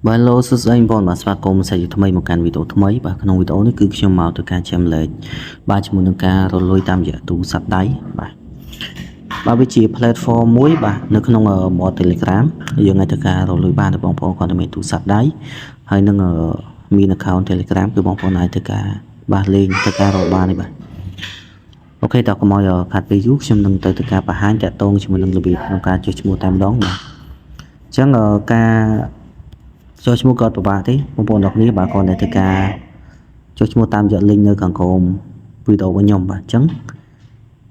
Bài lô sức anh bọn mà spa công sẽ thay một căn video thay mấy vàក្នុង video នេះគឺខ្ញុំមកទៅការចាំលេខបាទជាមួយនឹងការរលួយតាមរយៈទូរស័ព្ទដៃបាទវាជា platform មួយបាទនៅក្នុង bot Telegram យើងអាចធ្វើការរលួយបានបងប្អូនគាត់មានទូរស័ព្ទដៃហើយនឹងមាន account Telegram គឺបងប្អូនអាចធ្វើការបាទលេងធ្វើការរកបានទេបាទអូខេតើកុំឲ្យខាត់ពេលយូរខ្ញុំនឹងទៅធ្វើការបង្ហាញតាក់ទងជាមួយនឹងរបៀបក្នុងការចុះឈ្មោះតែម្ដងបាទអញ្ចឹងការចុះឈ្មោះក៏ពិបាកទេបងប្អូនទាំងគ្នាបាទគាត់តែធ្វើការចុះឈ្មោះតាមរយៈ link នៅខាងក្រោមវីដេអូរបស់ខ្ញុំបាទអញ្ចឹង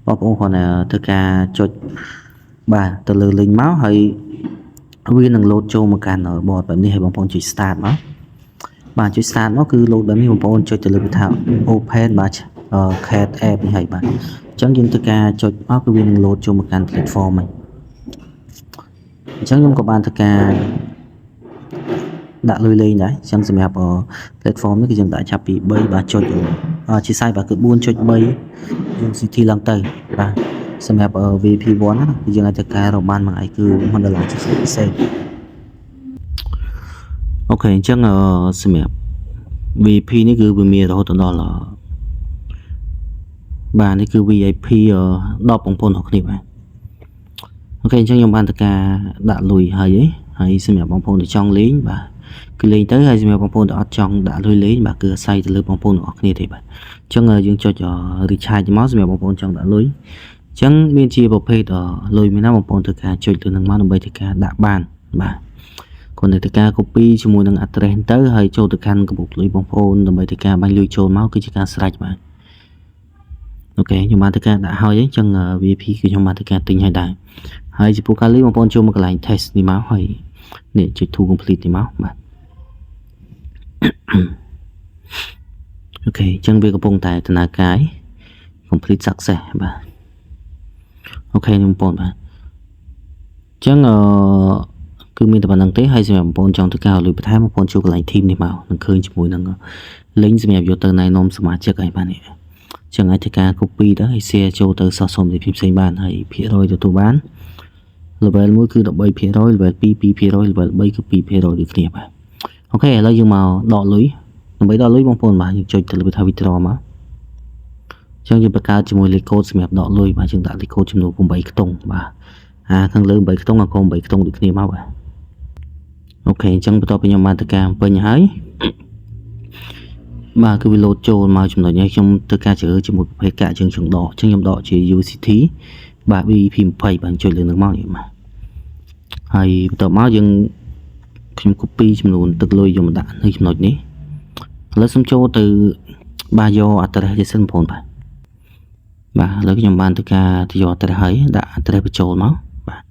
បងប្អូនគាត់ធ្វើការចុចបាទទៅលើ link មកហើយវានឹង load ចូលមកកាន់ bot បែបនេះហើយបងប្អូនចុច start មកបាទចុច start មកគឺ load បែបនេះបងប្អូនចុចទៅលើថា open បាទcat app នេះហើយបាទអញ្ចឹងយើងធ្វើការចុចមកគឺវានឹង load ចូលមកកាន់ platform ហ្នឹងអញ្ចឹងខ្ញុំក៏បានធ្វើការដាក់លុយលេងដែរអញ្ចឹងសម្រាប់ platform នេះគឺយើងដាក់ចាប់ពី3បាទចុចជាសាយបាទគឺ 4.3 USDT ឡើងទៅបាទសម្រាប់ VP1 ណាគឺយើងអាចធ្វើការរកបានមួយឯងគឺ$1ជាពិសេសអូខេអញ្ចឹងសម្រាប់ VP នេះគឺវាមានរហូតដល់បាទនេះគឺ VIP 10បងប្អូនរបស់គ្នាបាទអូខេអញ្ចឹងខ្ញុំបានធ្វើការដាក់លុយហើយសម្រាប់បងប្អូនដែលចង់លេងបាទគឺលេងទៅហើយសម្រាប់បងប្អូនដែលអត់ចង់ដាក់លុយលេងបាទគឺអាស្រ័យទៅលើបងប្អូនទាំងអស់គ្នាទេបាទអញ្ចឹងយើងចុច recharge មកសម្រាប់បងប្អូនចង់ដាក់លុយអញ្ចឹងមានជាប្រភេទលុយមានណាបងប្អូនធ្វើការចុចទៅនឹងមកដើម្បីធ្វើការដាក់បានបាទគាត់នៅធ្វើការ copy ជាមួយនឹង address ទៅហើយចូលទៅកាន់កាបូបលុយបងប្អូនដើម្បីធ្វើការបាញ់លុយចូលមកគឺជាការស្រេចបាទអូខេខ្ញុំបានធ្វើការដាក់ហើយអញ្ចឹង VIP គឺខ្ញុំបានធ្វើការទិញហើយដែរហើយចំពោះការលេងបងប្អូនចូលមកកន្លែង test នេះមកហើយនេះចុច to complete នេះមកបាទអូខេអញ្ចឹងវាកំពុងតែដំណើរការ complete success បាទអូខេបងប្អូនបាទអញ្ចឹងគឺមានតែប៉ុណ្្នឹងទេហើយសម្រាប់បងប្អូនចង់ធ្វើការលុយបន្ថែមបងប្អូនចូលកន្លែង team នេះមកនឹងឃើញជាមួយនឹង link សម្រាប់យកទៅណែនាំសមាជិកឲ្យបាទនេះអញ្ចឹងអាចធ្វើការ copy ទៅហើយ share ចូលទៅសោះសុំទីផ្សេងបានហើយភាគរយទទួលបាន level 1គឺ 13% level 2 2% level 3គឺ 2% ដូចគ្នាបាទអូខេឥឡូវយើងមកដកលុយដើម្បីដកលុយបងប្អូនបាទយើងចុចទៅលើថា withdraw មកអញ្ចឹងយើងបង្កើតជាមួយលេខកូដសម្រាប់ដកលុយបាទយើងដាក់លេខកូដចំនួន8ខ្ទង់បាទខាងលើ8ខ្ទង់ខាងក្រោម8ខ្ទង់ដូចគ្នាមកបាទអូខេអញ្ចឹងបន្ទាប់ពីខ្ញុំបានធ្វើការពេញហើយបាទគឺវា load ចូលមកចំណុចនេះខ្ញុំធ្វើការជ្រើសជាមួយប្រភេទកាក់ជើងដកអញ្ចឹងខ្ញុំដកជា UCT បាទ VP20 បាទចុចលើនឹងមកនេះបាទហើយបន្ទាប់មកយើងខ្ញុំ copy ចំនួនទឹកលុយយកមកដាក់នៅចំណុចនេះឥឡូវសូមចូលទៅបាទយក address នេះសិនបងប្អូនបាទឥឡូវខ្ញុំបានធ្វើការយក address ហើយដាក់ address បញ្ចូលមកបាទ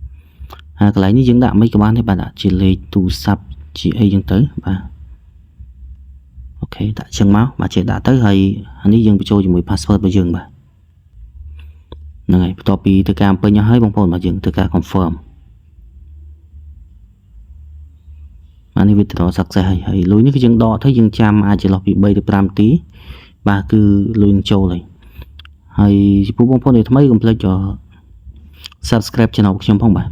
ហើយកន្លែងនេះយើងដាក់មិនក៏បានដែរបាទដាក់ជាលេខទូរស័ព្ទជាអីចឹងទៅបាទអូខេដាក់ចឹងមកបាទជាដាក់ទៅហើយអានេះយើងបញ្ចូលជាមួយ password របស់យើងបាទហ្នឹងហើយបន្ទាប់ពីធ្វើការពេញហើយបងប្អូនបាទយើងធ្វើការ confirm អានេះ withdraw success ហើយលុយនេះគឺយើងដកទៅយើងចាំអាចចន្លោះពី3ទៅ5នាទីបាទគឺលុយនឹងចូលហើយចំពោះបងប្អូនដែលថ្មីកុំភ្លេចsubscribe channel របស់ខ្ញុំផងបាទ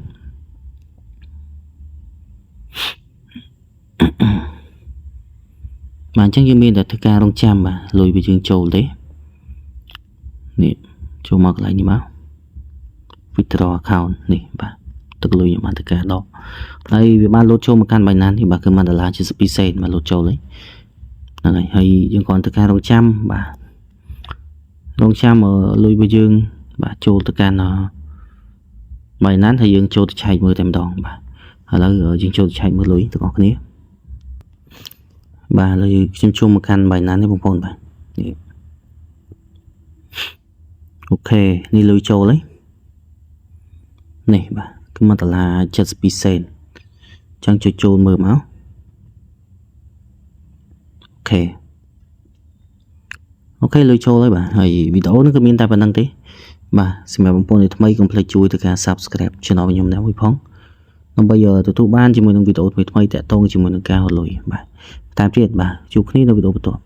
បាទអញ្ចឹងយើងមានតែធ្វើការរងចាំបាទលុយវាយើងចូលទេនេះចូលមកកន្លែងនេះមក withdraw account នេះបាទទឹកលុយខ្ញុំបានធ្វើការដកហើយវាបាន load ចូលមកកាន់ Binance នេះបាទគឺ$ជា12សេនមក load ចូលហ្នឹងហើយយើងគ្រាន់តែការរងចាំបាទរងចាំលុយរបស់យើងបាទចូលទៅកាន់ Binance ហើយយើងចូលទៅឆែកមើលតែម្ដងបាទឥឡូវយើងចូលទៅឆែកមើលលុយទាំងអស់គ្នាបាទឥឡូវខ្ញុំចូលមកកាន់ Binance នេះបងប្អូនបាទនេះអូខេនេះលុយចូលហើយនេះបាទគឺ$ជា12សេនអញ្ចឹងចុចចូលមើលមកអូខេលុយចូលហើយបាទហើយវីដេអូនេះក៏មានតែប៉ុណ្្នឹងទេបាទសម្រាប់បងប្អូនដែលថ្មីកុំភ្លេចជួយទៅការ subscribe channel ខ្ញុំដែរមួយផងដើម្បីទទួលបានជាមួយនឹងវីដេអូថ្មីៗតាក់ទងជាមួយនឹងការលុយបាទតាមទៀតបាទជួបគ្នានៅវីដេអូបន្ទាប់